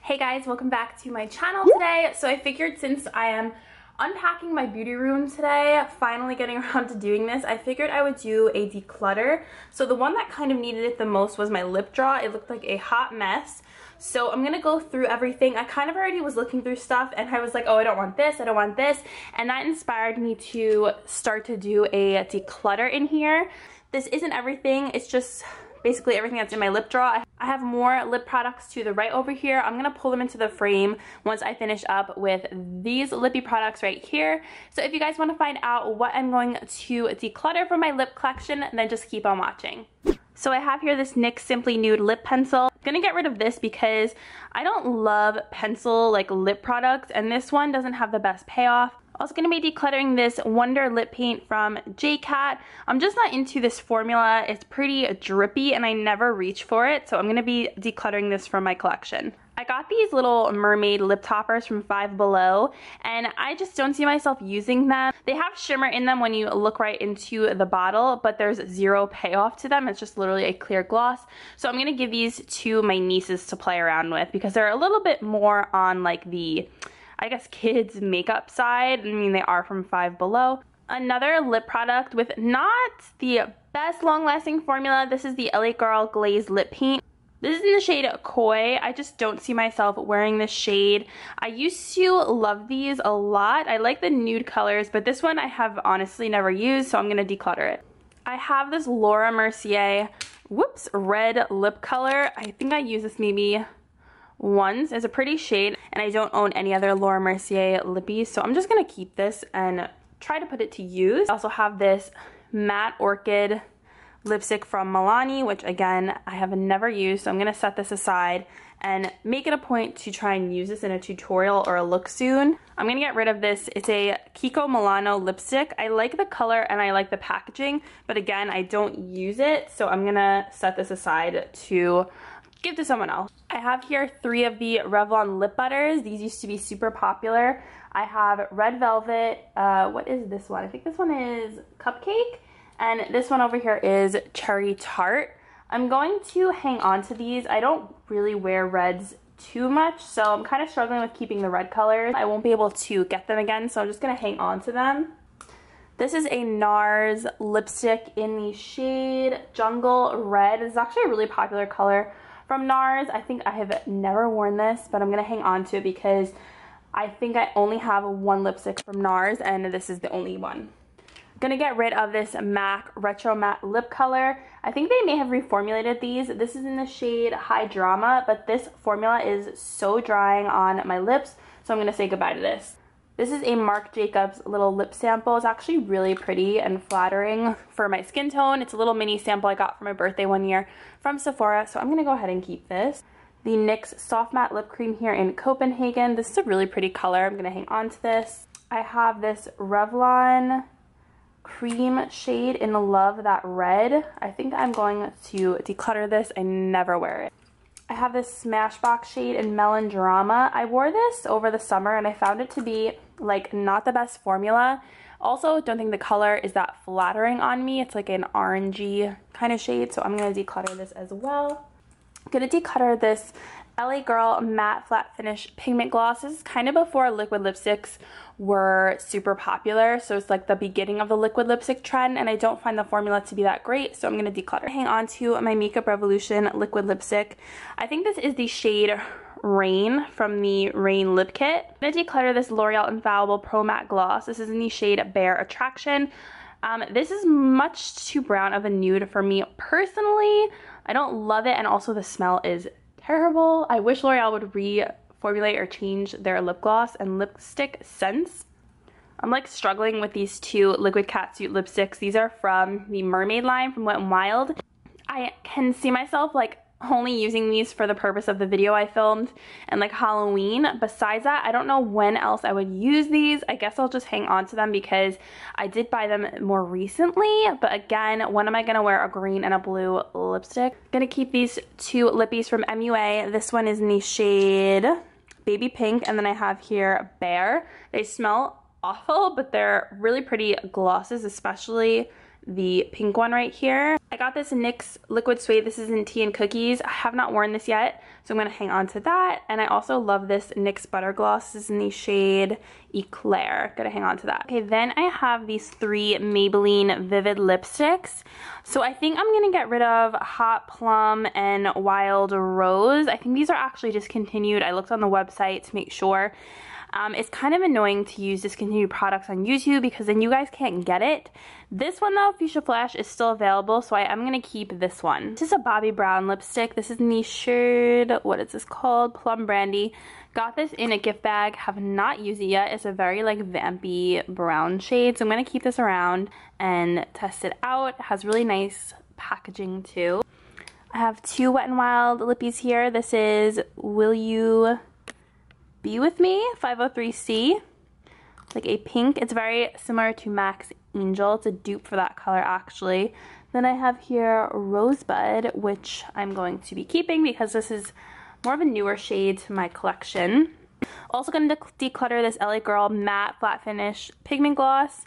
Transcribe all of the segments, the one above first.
Hey guys, welcome back to my channel today. So I figured since I am unpacking my beauty room today, finally getting around to doing this, I figured I would do a declutter. So the one that kind of needed it the most was my lip drawer. It looked like a hot mess. So I'm gonna go through everything. I kind of already was looking through stuff and I was like, oh, I don't want this, I don't want this. And that inspired me to start to do a declutter in here. This isn't everything, it's just basically everything that's in my lip drawer. I have more lip products to the right over here. I'm gonna pull them into the frame once I finish up with these lippy products right here. So if you guys wanna find out what I'm going to declutter from my lip collection, then just keep on watching. So I have here this NYX Simply Nude lip pencil. I'm gonna get rid of this because I don't love pencil like lip products, and this one doesn't have the best payoff. Also gonna be decluttering this Wonder lip paint from JCat. I'm just not into this formula. It's pretty drippy and I never reach for it, so I'm gonna be decluttering this from my collection. I got these little mermaid lip toppers from Five Below and I just don't see myself using them. They have shimmer in them when you look right into the bottle, but there's zero payoff to them. It's just literally a clear gloss. So I'm gonna give these to my nieces to play around with because they're a little bit more on like the, I guess, kids makeup side. I mean, they are from Five Below. Another lip product with not the best long-lasting formula. This is the LA Girl Glaze Lip Paint. This is in the shade Koi. I just don't see myself wearing this shade. I used to love these a lot. I like the nude colors, but this one I have honestly never used, so I'm gonna declutter it. I have this Laura Mercier, red lip color. I think I used this maybe once. It's a pretty shade, and I don't own any other Laura Mercier lippies, so I'm just gonna keep this and try to put it to use. I also have this Matte Orchid lipstick from Milani, which again, I have never used, so I'm gonna set this aside and make it a point to try and use this in a tutorial or a look soon. I'm gonna get rid of this. It's a Kiko Milano lipstick. I like the color and I like the packaging, but again, I don't use it, so I'm gonna set this aside to give to someone else. I have here 3 of the Revlon lip butters. These used to be super popular. I have Red Velvet, what is this one? I think this one is Cupcake, and this one over here is Cherry Tart. I'm going to hang on to these. I don't really wear reds too much, so I'm kind of struggling with keeping the red colors. I won't be able to get them again, so I'm just gonna hang on to them. This is a NARS lipstick in the shade Jungle Red. This is actually a really popular color from NARS. I think I have never worn this, but I'm gonna hang on to it because I think I only have one lipstick from NARS and this is the only one. I'm gonna get rid of this MAC Retro Matte lip color. I think they may have reformulated these. This is in the shade High Drama, but this formula is so drying on my lips, so I'm gonna say goodbye to this. This is a Marc Jacobs little lip sample. It's actually really pretty and flattering for my skin tone. It's a little mini sample I got for my birthday one year from Sephora, so I'm gonna go ahead and keep this. The NYX Soft Matte Lip Cream here in Copenhagen. This is a really pretty color. I'm gonna hang on to this. I have this Revlon cream shade in Love That Red. I think I'm going to declutter this. I never wear it. I have this Smashbox shade in Melon Drama. I wore this over the summer and I found it to be like not the best formula. Also, don't think the color is that flattering on me. It's like an orangey kind of shade, so I'm gonna declutter this as well. I'm gonna declutter this LA Girl Matte Flat Finish Pigment Gloss. This is kind of before liquid lipsticks were super popular, so it's like the beginning of the liquid lipstick trend, and I don't find the formula to be that great, so I'm gonna declutter. Hang on to my Makeup Revolution liquid lipstick. I think this is the shade Rain from the Rain Lip Kit. I'm gonna declutter this L'Oreal Infallible Pro Matte Gloss. This is in the shade Bare Attraction. This is much too brown of a nude for me personally. I don't love it, and also the smell is terrible. I wish L'Oreal would reformulate or change their lip gloss and lipstick scents. I'm like struggling with these 2 liquid catsuit lipsticks. These are from the Mermaid line from Wet n Wild. I can see myself like only using these for the purpose of the video I filmed and like Halloween. Besides that, I don't know when else I would use these. I guess I'll just hang on to them because I did buy them more recently, but again, when am I gonna wear a green and a blue lipstick? I'm gonna keep these 2 lippies from MUA. This one is in the shade Baby Pink, and then I have here Bare. They smell awful, but they're really pretty glosses, especially the pink one right here. I got this NYX Liquid Suede. This is in Tea and Cookies. I have not worn this yet, so I'm going to hang on to that. And I also love this NYX Butter Gloss. This is in the shade Eclair. Gotta hang on to that. Okay, then I have these 3 Maybelline Vivid lipsticks. So I think I'm going to get rid of Hot Plum and Wild Rose. I think these are actually discontinued. I looked on the website to make sure. It's kind of annoying to use discontinued products on YouTube because then you guys can't get it. This one though, Fuchsia Flash, is still available, so I am going to keep this one. This is a Bobbi Brown lipstick. This is in the shade, what is this called? Plum Brandy. Got this in a gift bag, have not used it yet. It's a very like vampy brown shade, so I'm going to keep this around and test it out. It has really nice packaging too. I have 2 Wet n Wild lippies here. This is Will You Be With Me 503C. It's like a pink. It's very similar to Max Angel. It's a dupe for that color actually. Then I have here Rosebud, which I'm going to be keeping because this is more of a newer shade to my collection. Also going to declutter this LA Girl Matte Flat Finish Pigment Gloss.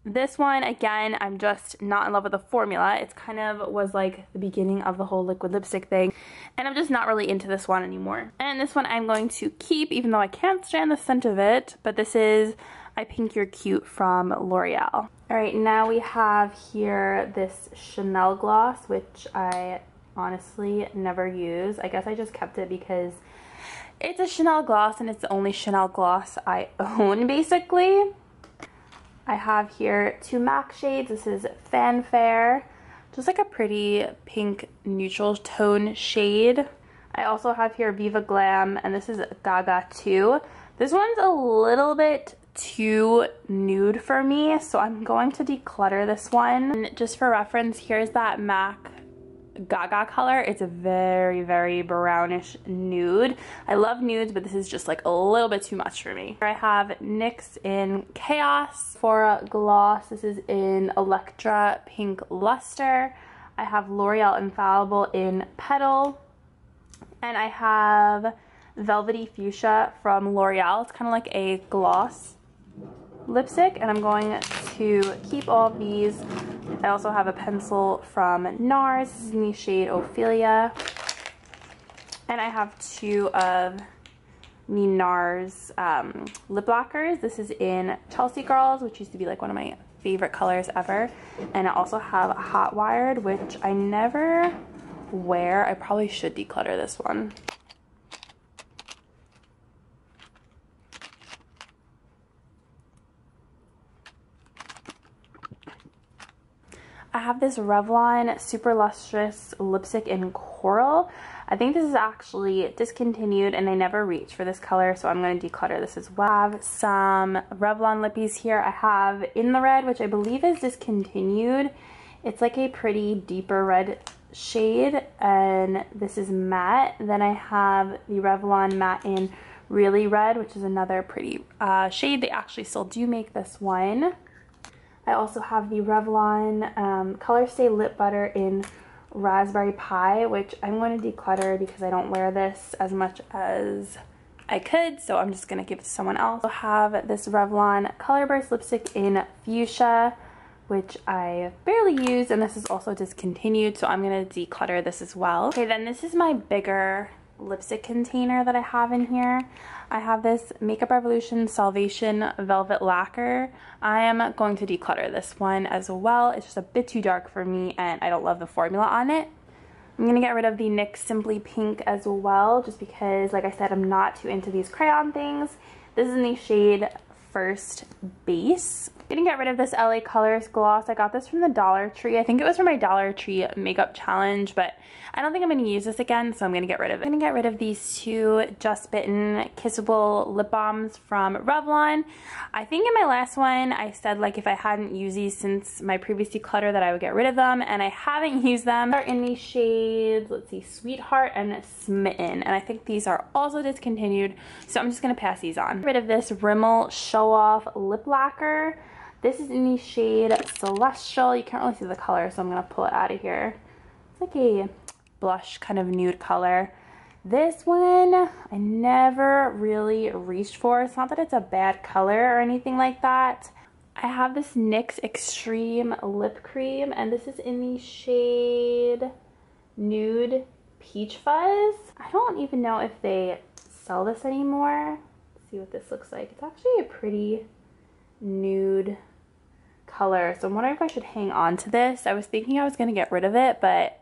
This one, again, I'm just not in love with the formula. It's kind of was like the beginning of the whole liquid lipstick thing, and I'm just not really into this one anymore. And this one I'm going to keep, even though I can't stand the scent of it, but this is I Think You're Cute from L'Oreal. Alright, now we have here this Chanel gloss, which I honestly never use. I guess I just kept it because it's a Chanel gloss and it's the only Chanel gloss I own, basically. I have here 2 MAC shades. This is Fanfare, just like a pretty pink neutral tone shade. I also have here Viva Glam, and this is Gaga 2. This one's a little bit too nude for me, so I'm going to declutter this one. And just for reference, here's that MAC Gaga color. It's a very, very brownish nude. I love nudes, but this is just like a little bit too much for me. I have NYX in Chaos. For gloss, this is in Electra Pink Luster. I have L'Oreal Infallible in Petal. And I have Velvety Fuchsia from L'Oreal. It's kind of like a gloss lipstick, and I'm going to keep all of these. I also have a pencil from NARS. This is in the shade Ophelia. And I have 2 of the NARS lip lockers. This is in Chelsea Girls, which used to be like one of my favorite colors ever. And I also have Hot Wired, which I never wear. I probably should declutter this one. I have this Revlon Super Lustrous lipstick in Coral. I think this is actually discontinued and I never reached for this color, so I'm going to declutter this as well. I have some Revlon lippies here. I have In the Red, which I believe is discontinued. It's like a pretty deeper red shade, and this is matte. Then I have the Revlon Matte in Really Red, which is another pretty shade. They actually still do make this one. I also have the Revlon Color Stay Lip Butter in Raspberry Pie, which I'm going to declutter because I don't wear this as much as I could, so I'm just going to give it to someone else. I have this Revlon Color Burst lipstick in Fuchsia, which I barely use, and this is also discontinued, so I'm going to declutter this as well. Okay, then this is my bigger lipstick container that I have in here. I have this Makeup Revolution Salvation Velvet Lacquer. I am going to declutter this one as well. It's just a bit too dark for me and I don't love the formula on it. I'm going to get rid of the NYX Simply Pink as well, just because, like I said, I'm not too into these crayon things. This is in the shade First Base. I'm going to get rid of this LA Colors gloss. I got this from the Dollar Tree. I think it was from my Dollar Tree makeup challenge, but I don't think I'm going to use this again, so I'm going to get rid of it. I'm going to get rid of these 2 Just Bitten Kissable Lip Balms from Revlon. I think in my last one, I said like if I hadn't used these since my previous declutter that I would get rid of them, and I haven't used them. They're in these shades, let's see, Sweetheart and Smitten, and I think these are also discontinued, so I'm just going to pass these on. Get rid of this Rimmel Show Off Lip Lacquer. This is in the shade Celestial. You can't really see the color, so I'm going to pull it out of here. It's like a blush kind of nude color. This one I never really reached for. It's not that it's a bad color or anything like that. I have this NYX Extreme Lip Cream, and this is in the shade Nude Peach Fuzz. I don't even know if they sell this anymore. Let's see what this looks like. It's actually a pretty nude color, so I'm wondering if I should hang on to this. I was thinking I was going to get rid of it, but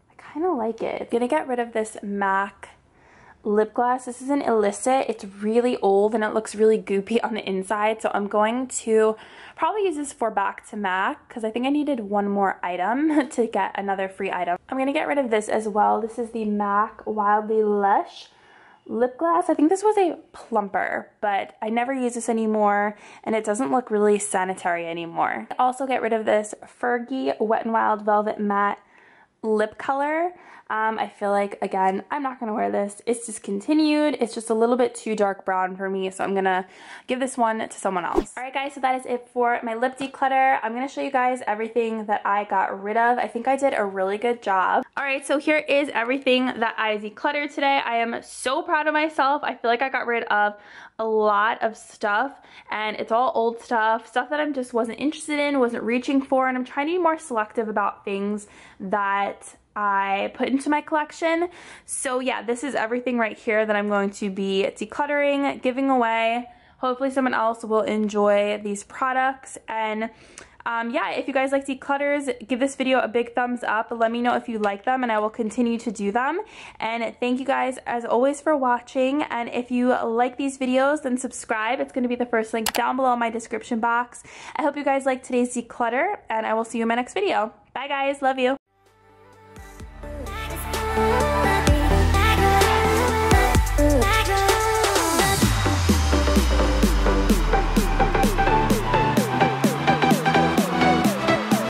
I kind of like it. I'm going to get rid of this MAC lip gloss. This is an illicit. It's really old and it looks really goopy on the inside, so I'm going to probably use this for back to MAC because I think I needed one more item to get another free item. I'm going to get rid of this as well. This is the MAC Wildly Lush lip gloss. I think this was a plumper, but I never use this anymore and it doesn't look really sanitary anymore. Also get rid of this Fergie Wet n Wild Velvet Matte lip color. I feel like, again, I'm not gonna wear this. It's discontinued. It's just a little bit too dark brown for me, so I'm gonna give this one to someone else. All right, guys, so that is it for my lip declutter. I'm gonna show you guys everything that I got rid of. I think I did a really good job. All right, so here is everything that I decluttered today. I am so proud of myself. I feel like I got rid of a lot of stuff, and it's all old stuff that I just wasn't interested in, wasn't reaching for, and I'm trying to be more selective about things that I put into my collection. So yeah, this is everything right here that I'm going to be decluttering, giving away. Hopefully someone else will enjoy these products. And yeah, if you guys like declutters, give this video a big thumbs up. Let me know if you like them and I will continue to do them. And thank you guys as always for watching. And if you like these videos, then subscribe. It's going to be the first link down below in my description box. I hope you guys liked today's declutter and I will see you in my next video. Bye guys, love you.